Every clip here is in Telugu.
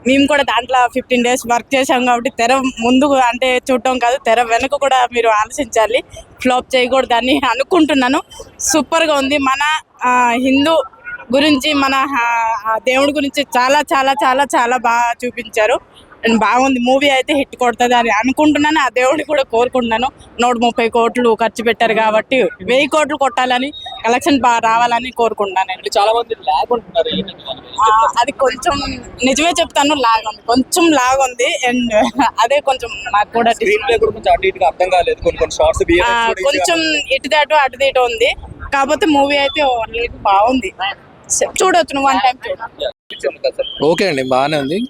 మేము కూడా దాంట్లో 15 days వర్క్ చేసాం కాబట్టి తెర ముందు అంటే చూడటం కాదు, తెర వెనుక కూడా మీరు ఆలోచించాలి. ఫ్లాప్ చేయకూడదని అనుకుంటున్నాను. సూపర్గా ఉంది. మన హిందూ గురించి, మన దేవుడి గురించి చాలా చాలా చాలా చాలా బాగా చూపించారు. అండ్ బాగుంది. మూవీ అయితే హిట్ కొడుతుంది అని అనుకుంటున్నాను. ఆ దేవుడిని కూడా కోరుకుంటున్నాను. 130 కోట్లు ఖర్చు పెట్టారు కాబట్టి 1000 కోట్లు కొట్టాలని, కలెక్షన్ బాగా రావాలని కోరుకుంటున్నాను. చాలా మంది లాగ్ ఉంటున్నారు. అది కొంచెం నిజమే చెప్తాను, లాగ్ ఉంది, కొంచెం లాగ్ ఉంది. అండ్ అదే కొంచెం నాకు కూడా కొంచెం అటు ఇటుగా అర్థం కాలేదు. కొన్ని షార్ట్స్ కొంచెం ఇటు దాటు అటు దీటు ఉంది. కాకపోతే మూవీ అయితే బాగుంది, చూడొచ్చు. నువ్వు 1 time చూడు. ఓకే అండి, బాగానే ఉంది.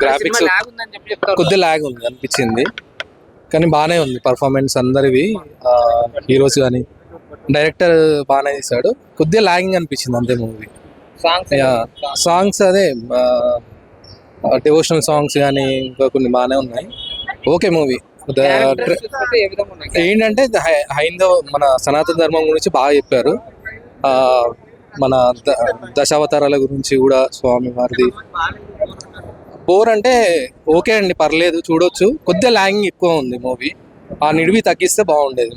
గ్రాఫిక్స్ కొద్దిగా ల్యాగ్ ఉంది అనిపించింది, కానీ బాగానే ఉంది. పర్ఫార్మెన్స్ అందరివి, హీరోస్ కానీ డైరెక్టర్ బాగానే చేశాడు. కొద్దిగా ల్యాగింగ్ అనిపించింది అంతే మూవీ. సాంగ్స్ అదే డివోషనల్ సాంగ్స్ కానీ ఇంకా కొన్ని బాగానే ఉన్నాయి. Okay movie. ఏంటంటే హైందవ మన సనాతన ధర్మం గురించి బాగా చెప్పారు. మన దశావతారాల గురించి కూడా స్వామి వారిది. బోర్ అంటే ఓకే అండి, పర్లేదు, చూడొచ్చు. కొద్దిగా ల్యాగింగ్ ఎక్కువ ఉంది మూవీ. ఆ నిడివి తగ్గిస్తే బాగుండేది.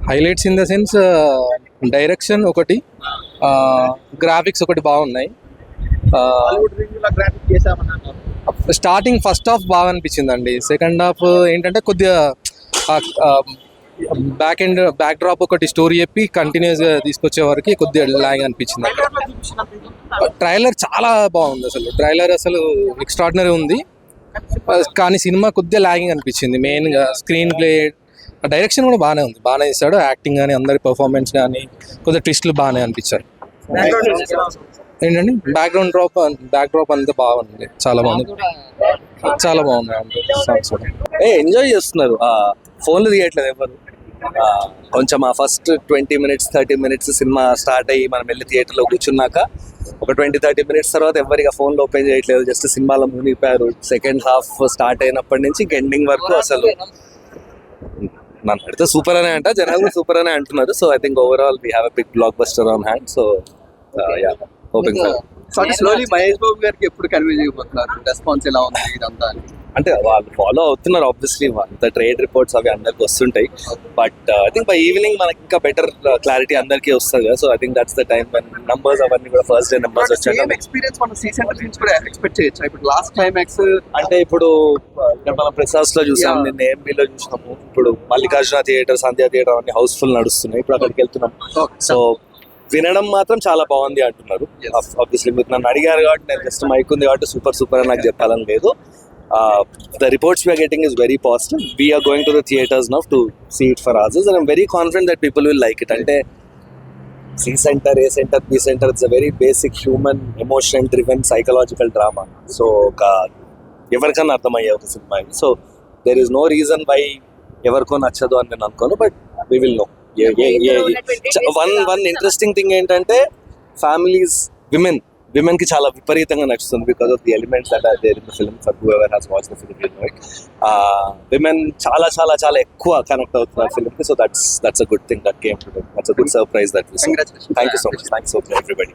Highlights in the sense direction ఒకటి, గ్రాఫిక్స్ ఒకటి బాగున్నాయి. స్టార్టింగ్ ఫస్ట్ హాఫ్ బాగా అనిపించిందండి. సెకండ్ హాఫ్ ఏంటంటే కొద్దిగా బ్యాక్ డ్రాప్ ఒకటి స్టోరీ చెప్పి కంటిన్యూస్గా తీసుకొచ్చే వరకు కొద్దిగా ల్యాగ్ అనిపించింది. ట్రైలర్ చాలా బాగుంది. ట్రైలర్ అసలు ఎక్స్ట్రాడినరీ ఉంది, కానీ సినిమా కొద్దిగా ల్యాగింగ్ అనిపించింది. మెయిన్గా స్క్రీన్ ప్లే, డైరెక్షన్ కూడా బాగానే ఉంది, బాగానే చేశాడు. యాక్టింగ్ కానీ అందరి పర్ఫార్మెన్స్ కానీ కొద్దిగా ట్విస్ట్లు బాగానే అనిపించారు. ఏంటండి బ్యాక్గ్రౌండ్ డ్రాప్ అంతా బాగుంది, చాలా బాగుంది, చాలా బాగున్నాయి సాంగ్స్. ఎంజాయ్ చేస్తున్నారు. ఫోన్లు తీయట్లేదు ఎవరు. కొంచెం ఆ first 20 minutes 30 minutes cinema start అయ్యి మనం వెళ్ళి థియేటర్లో కూర్చున్నాక ఒక 20-30 minutes తర్వాత ఎవరికి ఫోన్లో ఓపెన్ చేయట్లేదు, జస్ట్ సినిమాలో మునిగిపోయారు. సెకండ్ హాఫ్ స్టార్ట్ అయినప్పటి నుంచి ఎండింగ్ వరకు అసలు నన్ను అడిగితే సూపర్ అనే అంట, జనాలు సూపర్ అనే అంటున్నారు. So I think overall we have a big blockbuster on hand. So hoping slowly Mahesh Babu గారికి ఎప్పుడు కన్వే చేయబోతున్నారు, రెస్పాన్స్ ఎలా ఉంది ఇదంతా? అంటే వాళ్ళు ఫాలో అవుతున్నారు ఆబ్వియస్లీ, అంత ట్రేడ్ రిపోర్ట్స్ అవి అందరికి వస్తుంటాయి. But I think by evening మనకి ఇంకా బెటర్ క్లారిటీ అందరికీ వస్తుంది కదా. So I think that's the time numbers అవన్నీ కూడా ఫస్ట్ డే నంబర్స్ వచ్చాక ఎక్స్పీరియన్స్ మన సీసెంటర్ నుంచి కూడా ఎక్స్పెక్ట్ చేయొచ్చు. ఇప్పుడు లాస్ట్ క్లైమాక్స్ అంటే ఇప్పుడు మనం ప్రసాద్ లో చూసాం, నిన్న ఏఎంబీలో చూసాము, ఇప్పుడు మల్లికార్జున థియేటర్, సంధ్యా థియేటర్ అన్ని హౌస్ఫుల్ నడుస్తున్నాయి. ఇప్పుడు అక్కడికి వెళ్తున్నాం. సో వినడం మాత్రం చాలా బాగుంది అంటున్నారు. ఆబ్వియస్లీ మీరు నన్ను అడిగారు కాబట్టి నేను జస్ట్ మైక్ ఉంది కాబట్టి సూపర్ అని నాకు చెప్పాలని లేదు. The reports we are getting is very positive. We are going to the theaters now to see it for ourselves, and I'm very confident that people will like it. Ante C center, A center, B center, it's a very basic human emotion driven psychological drama. So evarikana ardhamaye oka cinema. So there is no reason why evarko nachadu ani nenu anukono, but we will know. One interesting thing ఏంటంటే families, women కి చాలా విపరీతంగా నచ్చుతుంది because of the elements that are there in the film. For whoever has watched the film, you know it. Women చాలా చాలా చాలా ఎక్కువ కనెక్ట్ అవుతున్నారు ఫిల్మ్ కి. So that's a good thing that came today. That's a good surprise that we saw. Thank you so much. Thanks so much everybody.